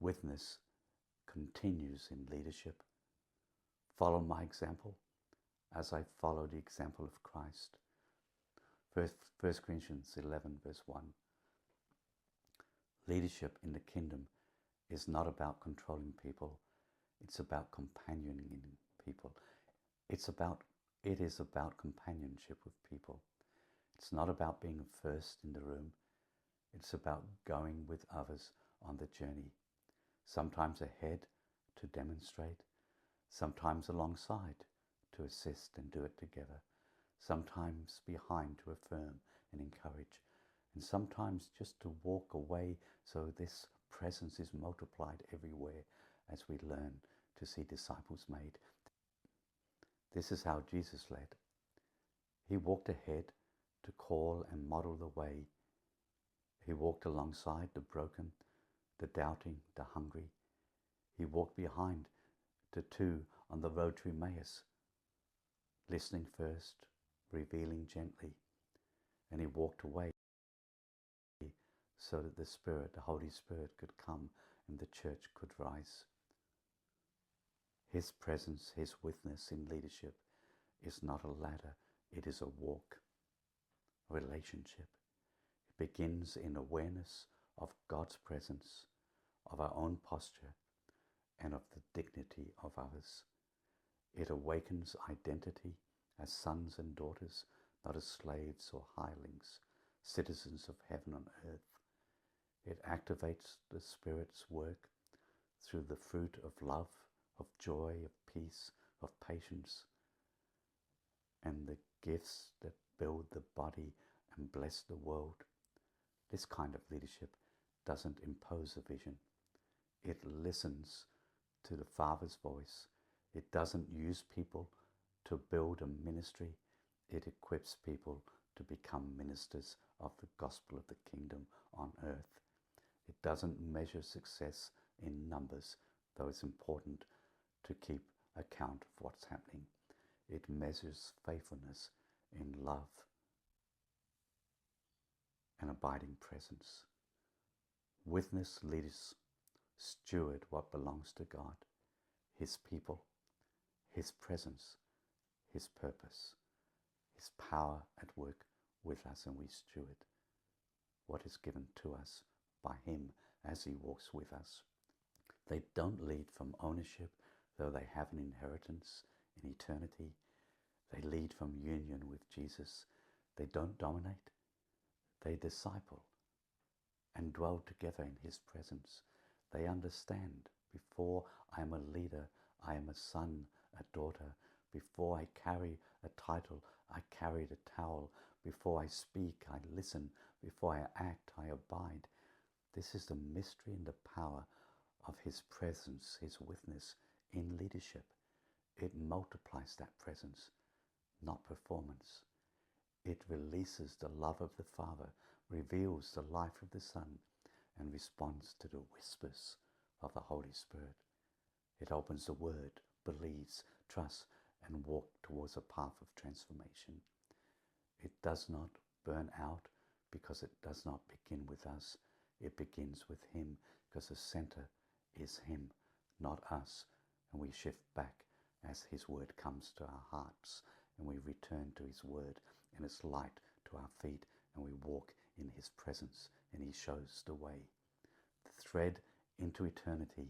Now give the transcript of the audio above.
Withness continues in leadership. Follow my example as I follow the example of Christ. 1 Corinthians 11 verse 1. Leadership in the kingdom is not about controlling people. It's about companioning people. It is about companionship with people. It's not about being first in the room. It's about going with others on the journey. Sometimes ahead to demonstrate, sometimes alongside to assist and do it together, sometimes behind to affirm and encourage, and sometimes just to walk away so this presence is multiplied everywhere as we learn to see disciples made. This is how Jesus led. He walked ahead to call and model the way. He walked alongside the broken, the doubting, the hungry. He walked behind the two on the road to Emmaus, listening first, revealing gently, and he walked away so that the Holy Spirit could come and the church could rise. His presence, his witness in leadership is not a ladder, it is a walk, a relationship. It begins in awareness of God's presence, of our own posture, and of the dignity of others. It awakens identity as sons and daughters, not as slaves or hirelings, citizens of heaven on earth. It activates the Spirit's work through the fruit of love, of joy, of peace, of patience, and the gifts that build the body and bless the world. This kind of leadership doesn't impose a vision. It listens to the Father's voice. It doesn't use people to build a ministry. It equips people to become ministers of the gospel of the kingdom on earth. It doesn't measure success in numbers, though it's important to keep account of what's happening. It measures faithfulness in love and abiding presence. Withness leaders steward what belongs to God, His people, His presence, His purpose, His power at work with us, and we steward what is given to us by Him as He walks with us. They don't lead from ownership, though they have an inheritance in eternity. They lead from union with Jesus. They don't dominate. They disciple and dwell together in His presence. They understand, before I am a leader, I am a son, a daughter. Before I carry a title, I carry the towel. Before I speak, I listen. Before I act, I abide. This is the mystery and the power of His presence, His witness in leadership. It multiplies that presence, not performance. It releases the love of the Father, reveals the life of the Son, and responds to the whispers of the Holy Spirit. It opens the Word, believes, trusts, and walks towards a path of transformation. It does not burn out because it does not begin with us. It begins with Him, because the center is Him, not us. And we shift back as His Word comes to our hearts, and we return to His Word and its light to our feet, and we walk in His presence, and He shows the way. The thread into eternity